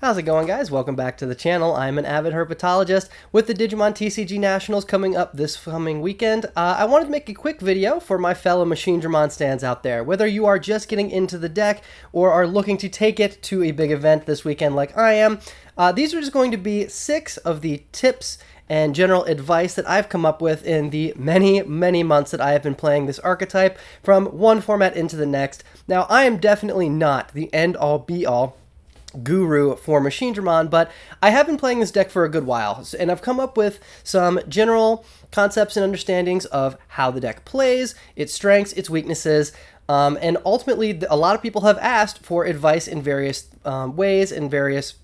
How's it going, guys? Welcome back to the channel. I'm an avid herpetologist with the Digimon TCG Nationals coming up this coming weekend. I wanted to make a quick video for my fellow Machinedramon stands out there. Whether you are just getting into the deck or are looking to take it to a big event this weekend like I am, these are just going to be 6 of the tips and general advice that I've come up with in the many months that I have been playing this archetype from one format into the next. Now, I am definitely not the end-all be-all guru for Machinedramon, but I have been playing this deck for a good while, and I've come up with some general concepts and understandings of how the deck plays, its strengths, its weaknesses, and ultimately a lot of people have asked for advice in various ways and various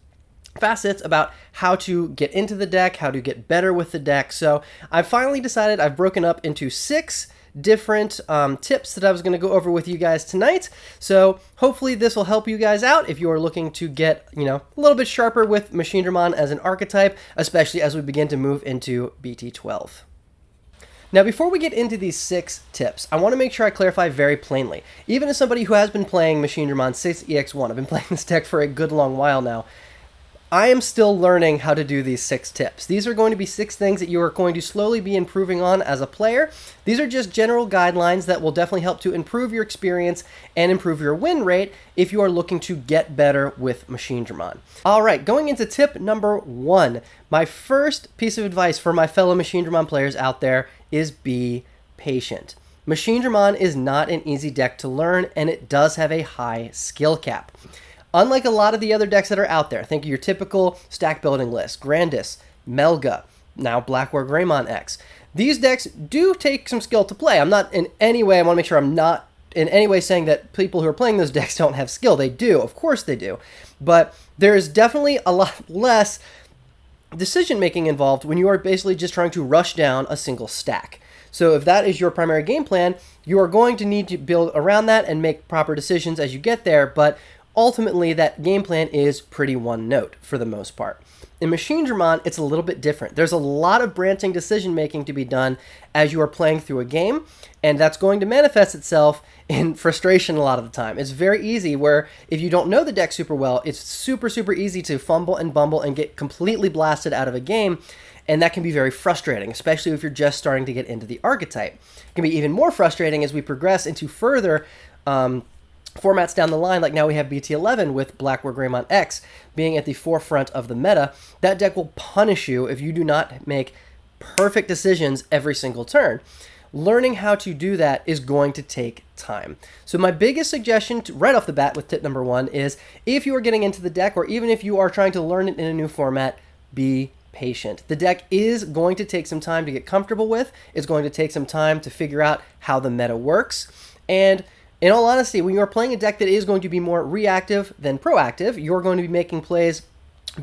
facets about how to get into the deck, how to get better with the deck. So I've finally decided I've broken up into 6 different tips that I was going to go over with you guys tonight. So hopefully this will help you guys out if you are looking to get, a little bit sharper with Machinedramon as an archetype, especially as we begin to move into BT12. Now, before we get into these 6 tips, I want to make sure I clarify very plainly. Even as somebody who has been playing Machinedramon 6EX1, I've been playing this deck for a good long while now, I am still learning how to do these 6 tips. These are going to be 6 things that you are going to slowly be improving on as a player. These are just general guidelines that will definitely help to improve your experience and improve your win rate if you are looking to get better with Machinedramon. All right, going into tip number 1. My first piece of advice for my fellow Machinedramon players out there is be patient. Machinedramon is not an easy deck to learn, and it does have a high skill cap. Unlike a lot of the other decks that are out there, think of your typical stack building list, Grandis, Melga, now Blackware Greymon X. These decks do take some skill to play. I'm not in any way, I want to make sure I'm not in any way saying that people who are playing those decks don't have skill. They do, of course they do. But there is definitely a lot less decision making involved when you are basically just trying to rush down a single stack. So if that is your primary game plan, you are going to need to build around that and make proper decisions as you get there, but ultimately, that game plan is pretty one note for the most part. In Machinedramon, it's a little bit different. There's a lot of branching decision making to be done as you are playing through a game, and that's going to manifest itself in frustration a lot of the time. It's very easy where if you don't know the deck super well, it's super easy to fumble and bumble and get completely blasted out of a game, and that can be very frustrating, especially if you're just starting to get into the archetype. It can be even more frustrating as we progress into further formats down the line, like now we have BT11 with Blackware Greymon X being at the forefront of the meta. That deck will punish you if you do not make perfect decisions every single turn. Learning how to do that is going to take time. So my biggest suggestion right off the bat with tip number 1 is if you are getting into the deck, or even if you are trying to learn it in a new format, be patient. The deck is going to take some time to get comfortable with. It's going to take some time to figure out how the meta works. And in all honesty, when you're playing a deck that is going to be more reactive than proactive, you're going to be making plays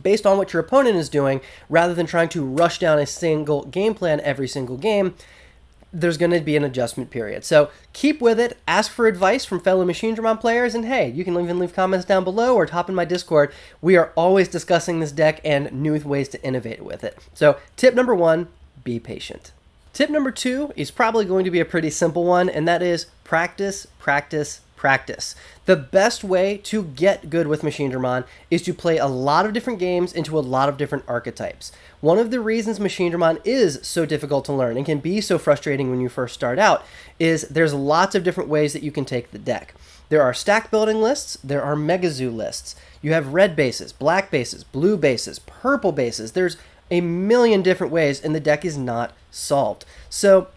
based on what your opponent is doing, rather than trying to rush down a single game plan every single game. There's going to be an adjustment period. So keep with it, ask for advice from fellow Machinedramon players, and hey, you can even leave comments down below or hop in my Discord. We are always discussing this deck and new ways to innovate with it. So tip number 1, be patient. Tip number 2 is probably going to be a pretty simple one, and that is practice, practice, practice. The best way to get good with Machinedramon is to play a lot of different games into a lot of different archetypes. One of the reasons Machinedramon is so difficult to learn and can be so frustrating when you first start out is there's lots of different ways that you can take the deck. There are stack building lists, there are Megazoo lists. You have red bases, black bases, blue bases, purple bases. There's a million different ways, and the deck is not solved. So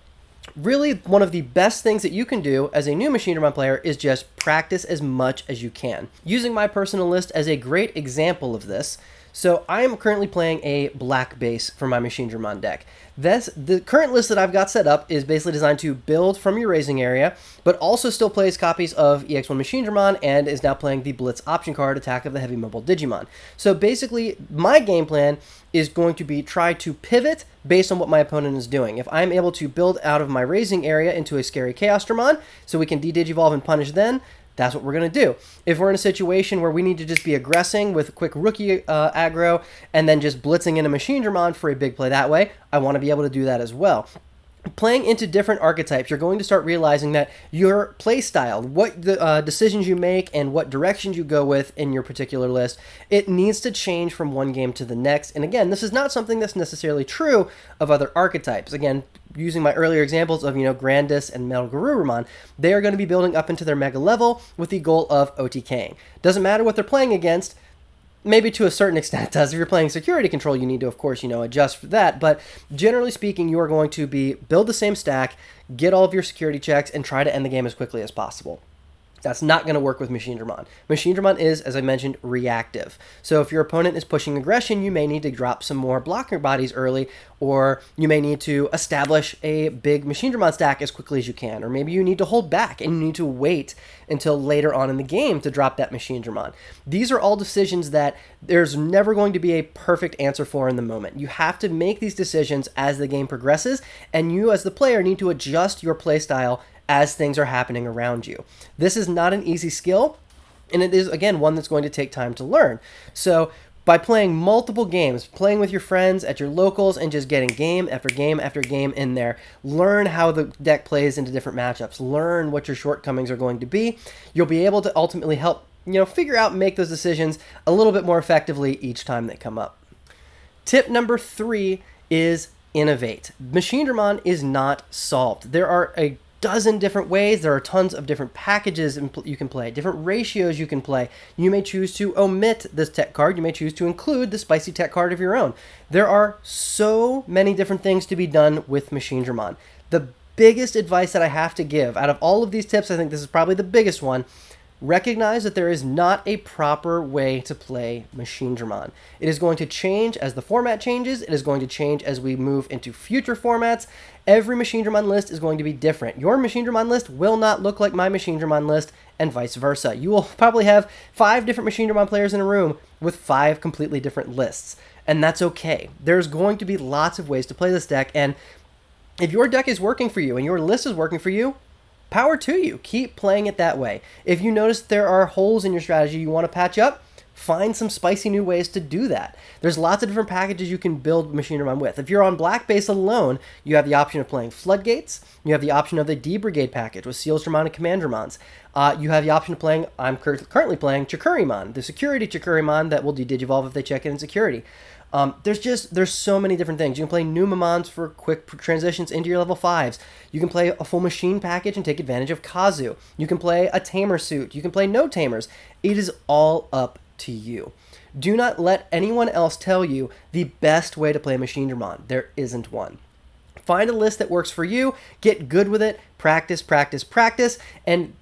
really, one of the best things that you can do as a new Machinedramon player is just practice as much as you can. Using my personal list as a great example of this, so I am currently playing a black base for my Machinedramon deck. The current list that I've got set up is basically designed to build from your raising area, but also still plays copies of EX1 Machinedramon and is now playing the Blitz option card, Attack of the Heavy Mobile Digimon. So basically, my game plan is going to be try to pivot based on what my opponent is doing. If I'm able to build out of my raising area into a Scary Chaosdramon, so we can de-digivolve and punish then, that's what we're going to do. If we're in a situation where we need to just be aggressing with quick rookie aggro and then just blitzing in a Machinedramon for a big play that way, I want to be able to do that as well. playing into different archetypes, you're going to start realizing that your play style, what the decisions you make and what directions you go with in your particular list, it needs to change from one game to the next. And again, this is not something that's necessarily true of other archetypes. Again, using my earlier examples of, Grandis and Metal Garurumon, they are going to be building up into their mega level with the goal of OTKing. Doesn't matter what they're playing against. Maybe to a certain extent it does. If you're playing security control, you need to, of course, adjust for that. But generally speaking, you are going to build the same stack, get all of your security checks, and try to end the game as quickly as possible. That's not going to work with Machinedramon. Machinedramon is, as I mentioned, reactive. So if your opponent is pushing aggression, you may need to drop some more blocker bodies early, or you may need to establish a big Machinedramon stack as quickly as you can. Or maybe you need to hold back and you need to wait until later on in the game to drop that Machinedramon. These are all decisions that there's never going to be a perfect answer for in the moment. You have to make these decisions as the game progresses, and you as the player need to adjust your playstyle as things are happening around you. This is not an easy skill, and it is, again, one that's going to take time to learn. So by playing multiple games, playing with your friends at your locals and just getting game after game after game in there, learn how the deck plays into different matchups, learn what your shortcomings are going to be. You'll be able to ultimately help, figure out and make those decisions a little bit more effectively each time they come up. Tip number 3 is innovate. Machinedramon is not solved. There are a dozen different ways. There are tons of different packages you can play, different ratios you can play. You may choose to omit this tech card. You may choose to include the spicy tech card of your own. There are so many different things to be done with Machinedramon. The biggest advice that I have to give out of all of these tips, I think this is probably the biggest one. Recognize that there is not a proper way to play Machinedramon. It is going to change as the format changes. It is going to change as we move into future formats. Every Machinedramon list is going to be different. Your Machinedramon list will not look like my Machinedramon list, and vice versa. You will probably have 5 different Machinedramon players in a room with 5 completely different lists, and that's okay. There's going to be lots of ways to play this deck, and if your deck is working for you and your list is working for you, power to you. Keep playing it that way. If you notice there are holes in your strategy you want to patch up, find some spicy new ways to do that. There's lots of different packages you can build Machinedramon with. If you're on black base alone, you have the option of playing Floodgates. You have the option of the D-Brigade package with Sealsdramon and Commandramons. You have the option of playing, I'm currently playing Chikurimon, the security Chikurimon that will de-digivolve if they check in security. There's so many different things. You can play Numamons for quick transitions into your level 5s. You can play a full machine package and take advantage of Kazu. You can play a tamer suit. You can play no tamers. It is all up to you. Do not let anyone else tell you the best way to play Machinedramon. There isn't one. Find a list that works for you, get good with it, practice, practice, practice, and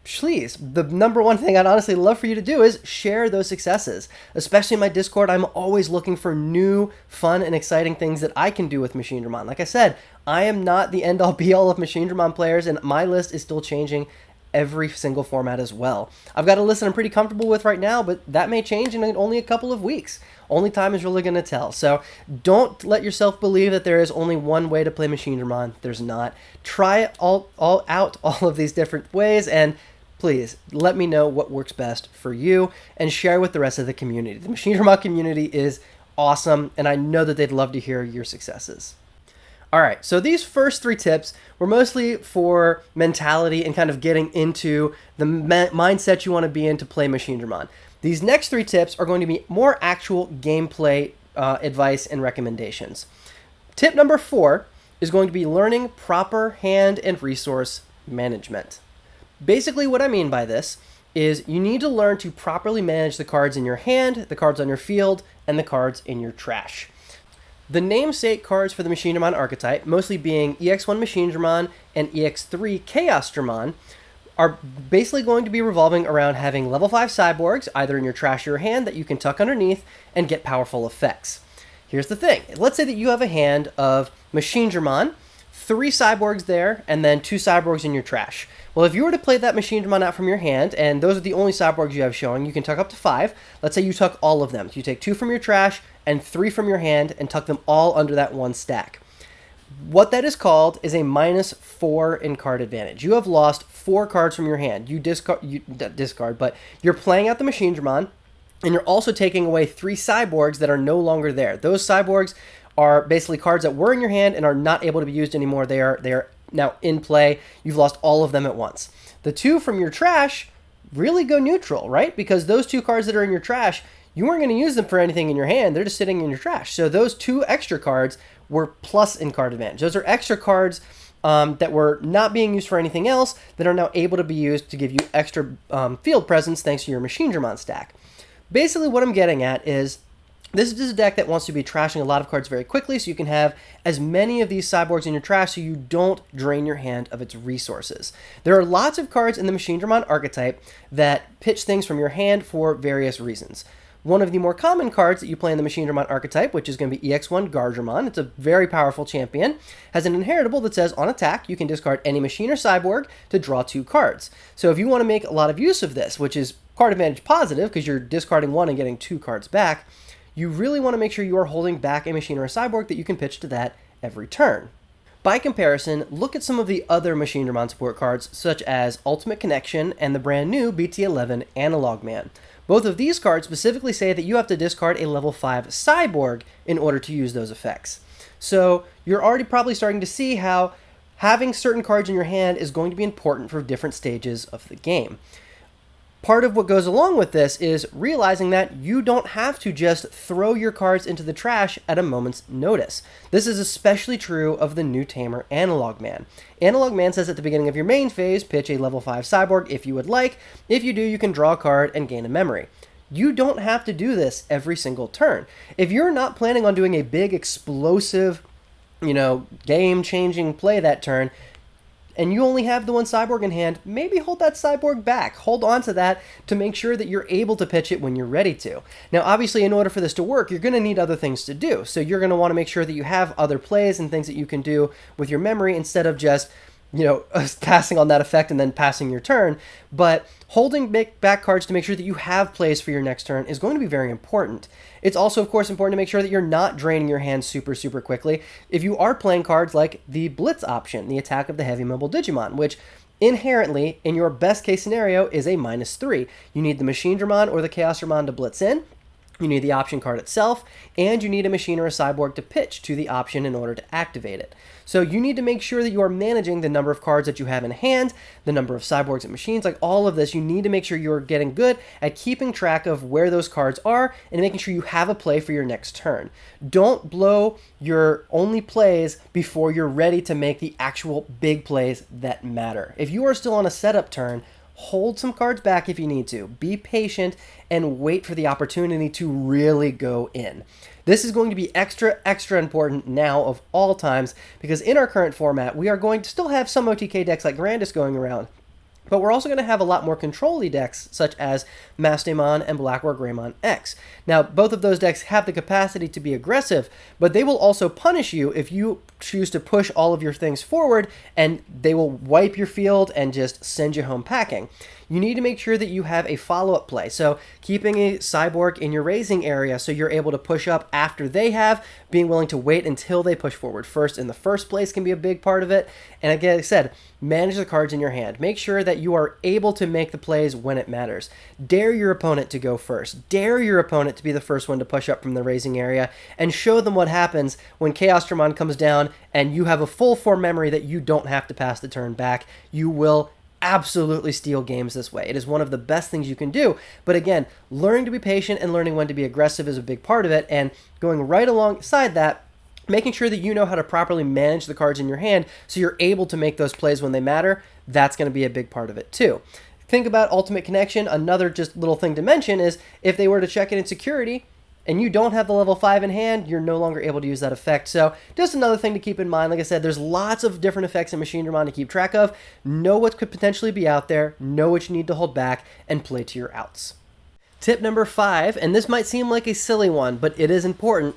please, the number one thing I'd honestly love for you to do is share those successes. Especially in my Discord, I'm always looking for new, fun, and exciting things that I can do with Machinedramon. Like I said, I am not the end-all be-all of Machinedramon players, and my list is still changing every single format as well. I've got a list that I'm pretty comfortable with right now, but that may change in only a couple of weeks. Only time is really going to tell. So don't let yourself believe that there is only one way to play Machinedramon. There's not. Try it all of these different ways, and please let me know what works best for you and share with the rest of the community. The Machinedramon community is awesome, and I know that they'd love to hear your successes. All right, so these first 3 tips were mostly for mentality and kind of getting into the mindset you want to be in to play Machinedramon. These next 3 tips are going to be more actual gameplay advice and recommendations. Tip number 4 is going to be learning proper hand and resource management. Basically, what I mean by this is you need to learn to properly manage the cards in your hand, the cards on your field, and the cards in your trash. The namesake cards for the Machinedramon archetype, mostly being EX1 Machinedramon and EX3 Chaosdramon, are basically going to be revolving around having level 5 cyborgs, either in your trash or your hand, that you can tuck underneath and get powerful effects. Here's the thing. Let's say that you have a hand of Machinedramon, 3 cyborgs there, and then 2 cyborgs in your trash. Well, if you were to play that Machinedramon out from your hand, and those are the only cyborgs you have showing, you can tuck up to 5. Let's say you tuck all of them. So you take 2 from your trash and 3 from your hand and tuck them all under that one stack. What that is called is a -4 in card advantage. You have lost 4 cards from your hand. You discard, but you're playing out the Machinedramon, and you're also taking away 3 cyborgs that are no longer there. Those cyborgs are basically cards that were in your hand and are not able to be used anymore. They are now in play. You've lost all of them at once. The 2 from your trash really go neutral, right? Because those 2 cards that are in your trash, you weren't going to use them for anything in your hand. They're just sitting in your trash. So those 2 extra cards were plus in card advantage. Those are extra cards that were not being used for anything else that are now able to be used to give you extra field presence thanks to your Machinedramon stack. Basically what I'm getting at is this is a deck that wants to be trashing a lot of cards very quickly so you can have as many of these cyborgs in your trash so you don't drain your hand of its resources. There are lots of cards in the Machinedramon archetype that pitch things from your hand for various reasons. One of the more common cards that you play in the Machinedramon archetype, which is going to be EX1 Gargramon, it's a very powerful champion, has an inheritable that says on attack you can discard any machine or cyborg to draw 2 cards. So if you want to make a lot of use of this, which is card advantage positive because you're discarding 1 and getting 2 cards back, you really want to make sure you are holding back a machine or a cyborg that you can pitch to that every turn. By comparison, look at some of the other Machinedramon support cards such as Ultimate Connection and the brand new BT11 Analog Man. Both of these cards specifically say that you have to discard a level 5 cyborg in order to use those effects. So you're already probably starting to see how having certain cards in your hand is going to be important for different stages of the game. Part of what goes along with this is realizing that you don't have to just throw your cards into the trash at a moment's notice. This is especially true of the new Tamer Analog Man. Analog Man says at the beginning of your main phase, pitch a level 5 cyborg if you would like. If you do, you can draw a card and gain a memory. You don't have to do this every single turn. If you're not planning on doing a big explosive, game-changing play that turn, and you only have the 1 cyborg in hand, maybe hold that cyborg back. Hold on to that to make sure that you're able to pitch it when you're ready to. Now, obviously, in order for this to work, you're going to need other things to do. So you're going to want to make sure that you have other plays and things that you can do with your memory instead of just passing on that effect and then passing your turn. But holding back cards to make sure that you have plays for your next turn is going to be very important. It's also, of course, important to make sure that you're not draining your hand super, super quickly. If you are playing cards like the Blitz option, the attack of the heavy mobile Digimon, which inherently, in your best case scenario, is a -3. You need the Machinedramon or the Chaosdramon to blitz in. You need the option card itself, and you need a machine or a cyborg to pitch to the option in order to activate it. So you need to make sure that you are managing the number of cards that you have in hand, the number of cyborgs and machines, like all of this. You need to make sure you're getting good at keeping track of where those cards are and making sure you have a play for your next turn. Don't blow your only plays before you're ready to make the actual big plays that matter. If you are still on a setup turn, hold some cards back if you need to. Be patient and wait for the opportunity to really go in. This is going to be extra, extra important now of all times because in our current format, we are going to still have some OTK decks like Grandis going around, but we're also going to have a lot more control-y decks such as Machinedramon and Blackroar Greymon X. Now, both of those decks have the capacity to be aggressive, but they will also punish you if you choose to push all of your things forward, and they will wipe your field and just send you home packing. You need to make sure that you have a follow-up play. So keeping a cyborg in your raising area so you're able to push up after they have, being willing to wait until they push forward first in the first place can be a big part of it. And again, like I said, manage the cards in your hand. Make sure that you are able to make the plays when it matters. Dare your opponent to go first. Dare your opponent to be the first one to push up from the raising area and show them what happens when Chaosdramon comes down and you have a full form memory that you don't have to pass the turn back. You will absolutely steal games this way. It is one of the best things you can do. But again, learning to be patient and learning when to be aggressive is a big part of it. And going right alongside that, making sure that you know how to properly manage the cards in your hand so you're able to make those plays when they matter, that's going to be a big part of it too. Think about Ultimate Connection. Another just little thing to mention is if they were to check it in security, and you don't have the level 5 in hand, you're no longer able to use that effect. So just another thing to keep in mind. Like I said, there's lots of different effects in Machinedramon to keep track of. Know what could potentially be out there, know what you need to hold back, and play to your outs. Tip number 5, and this might seem like a silly one, but it is important.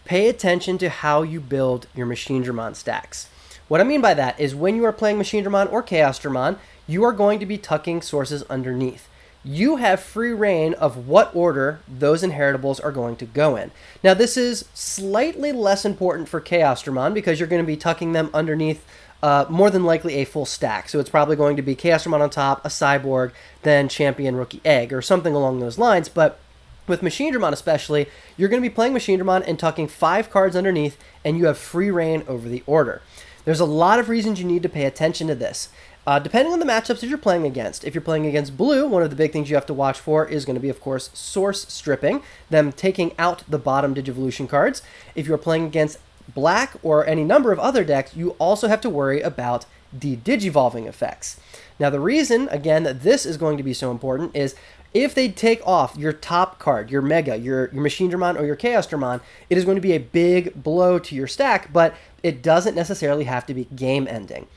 Pay attention to how you build your Machinedramon stacks. What I mean by that is when you are playing Machinedramon or Chaosdramon, you are going to be tucking sources underneath. You have free reign of what order those inheritables are going to go in. Now, this is slightly less important for Chaosdramon because you're going to be tucking them underneath more than likely a full stack. So it's probably going to be Chaosdramon on top, a cyborg, then champion, rookie, egg, or something along those lines. But With Machinedramon especially, you're going to be playing Machinedramon and tucking 5 cards underneath, and you have free reign over the order. There's a lot of reasons you need to pay attention to this. Depending on the matchups that you're playing against. If you're playing against blue, one of the big things you have to watch for is going to be, of course, source stripping, them taking out the bottom Digivolution cards. If you're playing against black or any number of other decks, you also have to worry about de-digivolving effects. Now, the reason, again, that this is going to be so important is if they take off your top card, your Mega, your Machinedramon, or your Chaosdramon, it is going to be a big blow to your stack, but it doesn't necessarily have to be game-ending.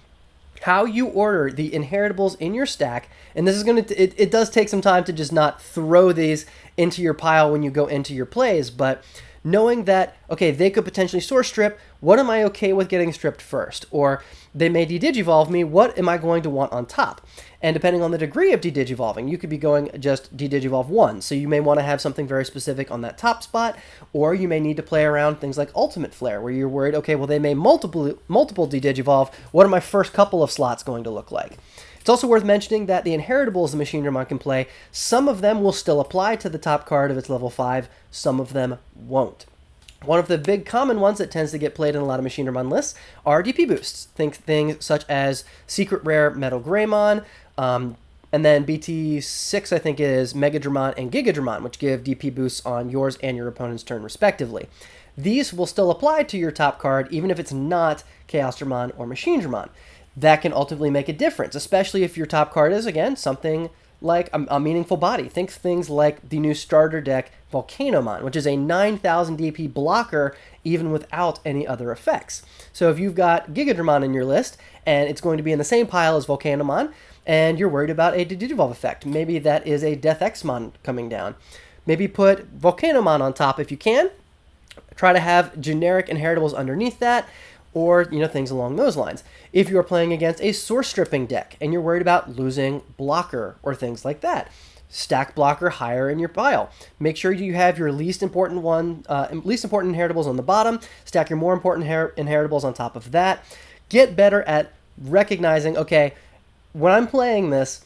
How you order the inheritables in your stack, and this is going to, it does take some time to just not throw these into your pile when you go into your plays, but knowing that, okay, they could potentially source strip, what am I okay with getting stripped first? Or they may de-digivolve me, what am I going to want on top? And depending on the degree of de-digivolving, you could be going just de-digivolve 1. So you may want to have something very specific on that top spot, or you may need to play around things like Ultimate Flare, where you're worried, okay, well, they may multiple de-digivolve. What are my first couple of slots going to look like? It's also worth mentioning that the inheritables the Machinedramon can play, some of them will still apply to the top card if it's level 5, some of them won't. One of the big common ones that tends to get played in a lot of Machinedramon lists are DP boosts. Think things such as Secret Rare Metal Greymon, and then BT6, I think, is Megadramon and Gigadramon, which give DP boosts on yours and your opponent's turn, respectively. These will still apply to your top card, even if it's not Chaosdramon or Machinedramon. That can ultimately make a difference, especially if your top card is, again, something like a meaningful body. Think things like the new starter deck, Volcanomon, which is a 9,000 DP blocker, even without any other effects. So if you've got Gigadramon in your list, and it's going to be in the same pile as Volcanomon, and you're worried about a Digivolve effect, maybe that is a Death Exmon coming down. Maybe put Volcanomon on top if you can. Try to have generic inheritables underneath that, or, things along those lines. If you're playing against a source stripping deck and you're worried about losing blocker or things like that, stack blocker higher in your pile. Make sure you have your least important inheritables on the bottom, stack your more important inheritables on top of that. Get better at recognizing, okay, when I'm playing this,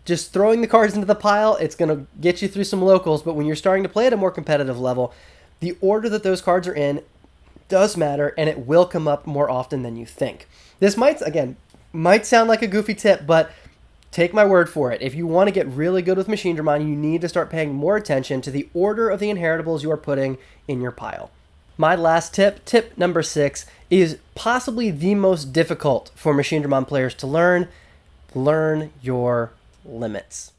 just throwing the cards into the pile, it's going to get you through some locals, but when you're starting to play at a more competitive level, the order that those cards are in does matter, and it will come up more often than you think. This might sound like a goofy tip, but take my word for it. If you want to get really good with Machinedramon, you need to start paying more attention to the order of the inheritables you are putting in your pile. My last tip number 6, is possibly the most difficult for Machinedramon players to learn. Learn your limits.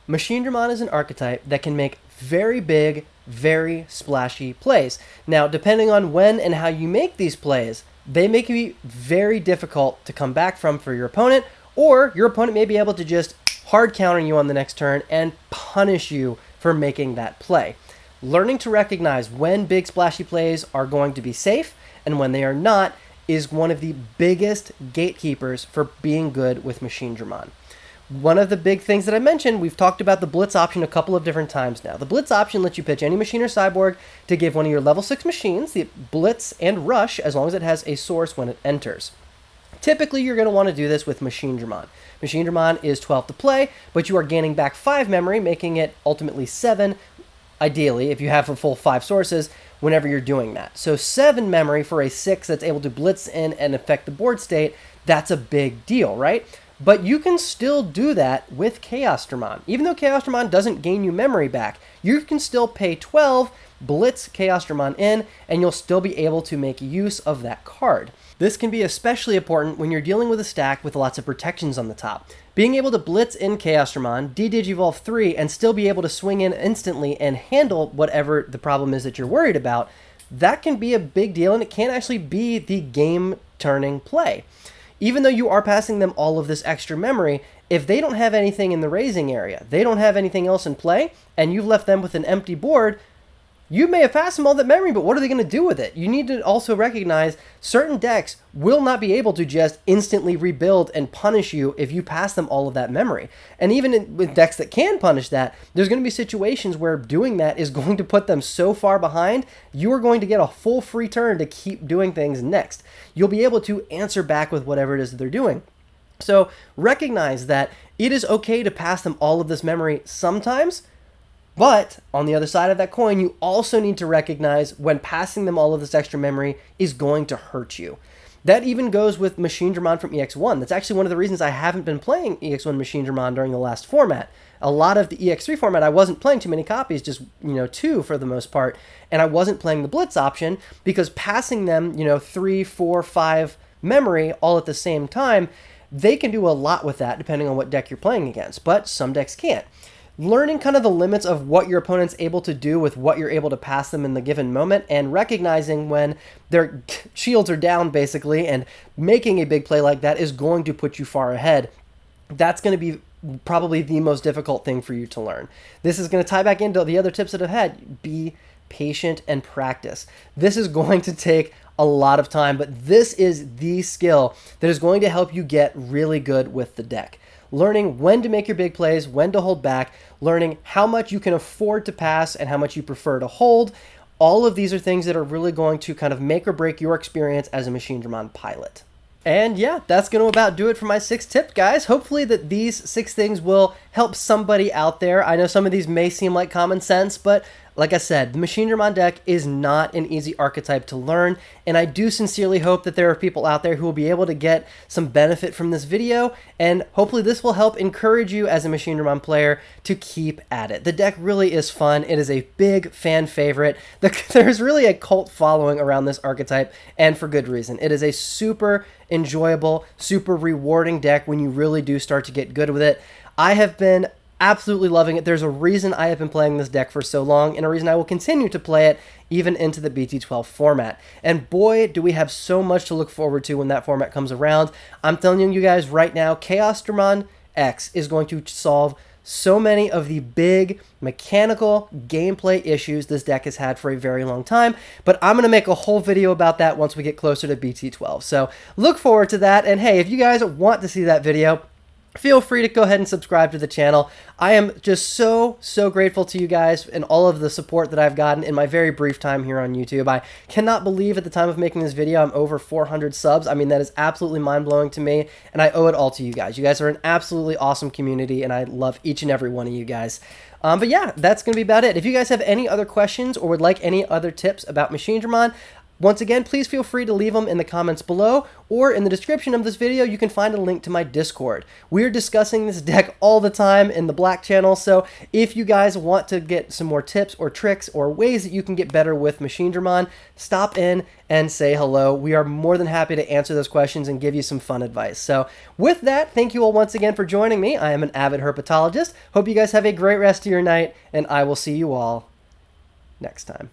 Machinedramon is an archetype that can make very big, very splashy plays. Now, depending on when and how you make these plays, they may be very difficult to come back from for your opponent, or your opponent may be able to just hard counter you on the next turn and punish you for making that play. Learning to recognize when big splashy plays are going to be safe and when they are not is one of the biggest gatekeepers for being good with Machinedramon. One of the big things that I mentioned, we've talked about the Blitz option a couple of different times now. The Blitz option lets you pitch any machine or cyborg to give one of your level 6 machines the Blitz and Rush as long as it has a source when it enters. Typically, you're going to want to do this with Machinedramon. Machinedramon is 12 to play, but you are gaining back 5 memory, making it ultimately 7, ideally, if you have a full 5 sources, whenever you're doing that. So 7 memory for a 6 that's able to blitz in and affect the board state, that's a big deal, right? But you can still do that with Chaosdramon. Even though Chaosdramon doesn't gain you memory back, you can still pay 12, blitz Chaosdramon in, and you'll still be able to make use of that card. This can be especially important when you're dealing with a stack with lots of protections on the top. Being able to blitz in Chaosdramon, de-digivolve 3, and still be able to swing in instantly and handle whatever the problem is that you're worried about, that can be a big deal, and it can actually be the game-turning play. Even though you are passing them all of this extra memory, if they don't have anything in the raising area, they don't have anything else in play, and you've left them with an empty board, you may have passed them all that memory, but what are they going to do with it? You need to also recognize certain decks will not be able to just instantly rebuild and punish you if you pass them all of that memory. And even with decks that can punish that, there's going to be situations where doing that is going to put them so far behind, you are going to get a full free turn to keep doing things next. You'll be able to answer back with whatever it is that they're doing. So recognize that it is okay to pass them all of this memory sometimes, But on the other side of that coin, you also need to recognize when passing them all of this extra memory is going to hurt you. That even goes with Machinedramon from EX1. That's actually one of the reasons I haven't been playing EX1 Machinedramon during the last format. A lot of the EX3 format, I wasn't playing too many copies, just, 2 for the most part, and I wasn't playing the Blitz option because passing them, 3, 4, 5 memory all at the same time, they can do a lot with that depending on what deck you're playing against, but some decks can't. Learning kind of the limits of what your opponent's able to do with what you're able to pass them in the given moment, and recognizing when their shields are down, basically, and making a big play like that is going to put you far ahead. That's going to be probably the most difficult thing for you to learn. This is going to tie back into the other tips that I've had. Be patient and practice. This is going to take a lot of time, but this is the skill that is going to help you get really good with the deck. Learning when to make your big plays, when to hold back, learning how much you can afford to pass and how much you prefer to hold. All of these are things that are really going to kind of make or break your experience as a Machinedramon pilot. And yeah, that's going to about do it for my 6 tips, guys. Hopefully that these 6 things will help somebody out there. I know some of these may seem like common sense, but like I said, the Machinedramon deck is not an easy archetype to learn, and I do sincerely hope that there are people out there who will be able to get some benefit from this video, and hopefully this will help encourage you as a Machinedramon player to keep at it. The deck really is fun. It is a big fan favorite. There's really a cult following around this archetype, and for good reason. It is a super enjoyable, super rewarding deck when you really do start to get good with it. I have been absolutely loving it. There's a reason I have been playing this deck for so long, and a reason I will continue to play it even into the BT12 format. And boy, do we have so much to look forward to when that format comes around. I'm telling you guys right now, Chaosdramon X is going to solve so many of the big mechanical gameplay issues this deck has had for a very long time, but I'm going to make a whole video about that once we get closer to BT12. So look forward to that, and hey, if you guys want to see that video, feel free to go ahead and subscribe to the channel. I am just so grateful to you guys and all of the support that I've gotten in my very brief time here on YouTube. I cannot believe at the time of making this video I'm over 400 subs. I mean, that is absolutely mind-blowing to me, and I owe it all to you guys. You guys are an absolutely awesome community, and I love each and every one of you guys. But yeah, that's going to be about it. If you guys have any other questions or would like any other tips about Machinedramon, once again, please feel free to leave them in the comments below, or in the description of this video, you can find a link to my Discord. We're discussing this deck all the time in the Black channel, so if you guys want to get some more tips or tricks or ways that you can get better with Machinedramon, stop in and say hello. We are more than happy to answer those questions and give you some fun advice. So with that, thank you all once again for joining me. I am an avid herpetologist. Hope you guys have a great rest of your night, and I will see you all next time.